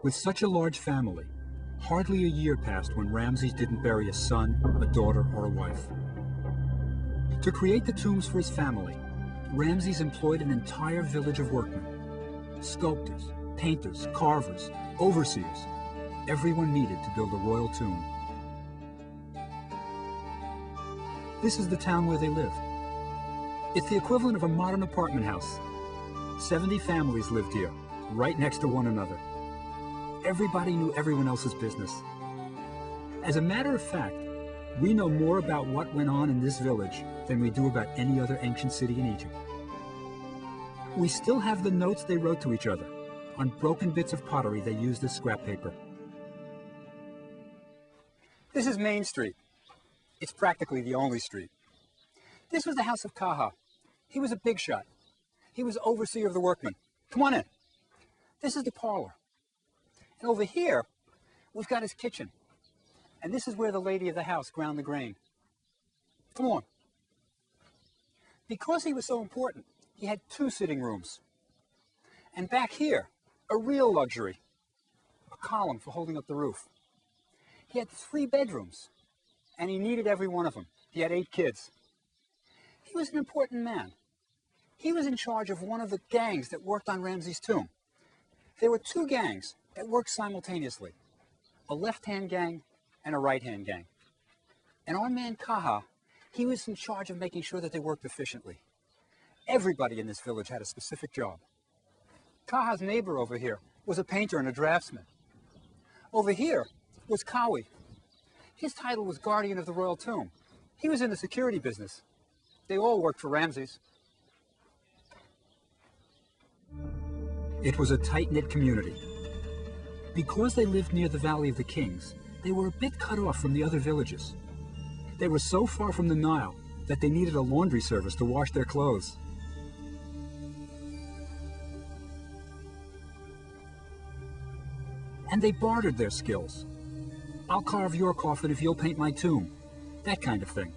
With such a large family, hardly a year passed when Ramses didn't bury a son, a daughter, or a wife. To create the tombs for his family, Ramses employed an entire village of workmen. Sculptors, painters, carvers, overseers, everyone needed to build a royal tomb. This is the town where they lived. It's the equivalent of a modern apartment house. 70 families lived here, right next to one another. Everybody knew everyone else's business. As a matter of fact, we know more about what went on in this village than we do about any other ancient city in Egypt. We still have the notes they wrote to each other on broken bits of pottery they used as scrap paper. This is Main Street. It's practically the only street. This was the house of Kaha. He was a big shot. He was overseer of the workmen. Come on in. This is the parlor. And over here, we've got his kitchen. And this is where the lady of the house ground the grain. Come on. Because he was so important, he had 2 sitting rooms. And back here, a real luxury, a column for holding up the roof. He had 3 bedrooms, and he needed every one of them. He had 8 kids. He was an important man. He was in charge of one of the gangs that worked on Ramses' tomb. There were 2 gangs that worked simultaneously, a left-hand gang and a right-hand gang. And our man Kaha, he was in charge of making sure that they worked efficiently. Everybody in this village had a specific job. Kaha's neighbor over here was a painter and a draftsman. Over here was Kawi. His title was guardian of the royal tomb. He was in the security business. They all worked for Ramses. It was a tight-knit community. Because they lived near the Valley of the Kings, they were a bit cut off from the other villages. They were so far from the Nile that they needed a laundry service to wash their clothes. And they bartered their skills. I'll carve your coffin if you'll paint my tomb. That kind of thing.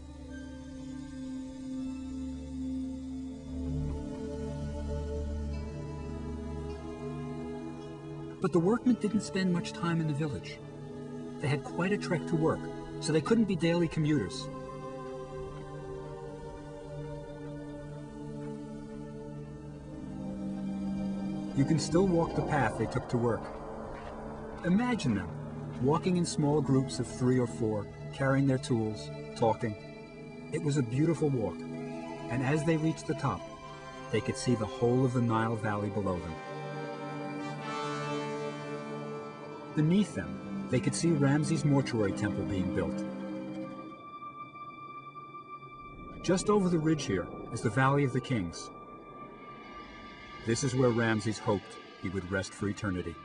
But the workmen didn't spend much time in the village. They had quite a trek to work, so they couldn't be daily commuters. You can still walk the path they took to work. Imagine them, walking in small groups of 3 or 4, carrying their tools, talking. It was a beautiful walk, and as they reached the top, they could see the whole of the Nile Valley below them. Beneath them, they could see Ramses' mortuary temple being built. Just over the ridge here is the Valley of the Kings. This is where Ramses hoped he would rest for eternity.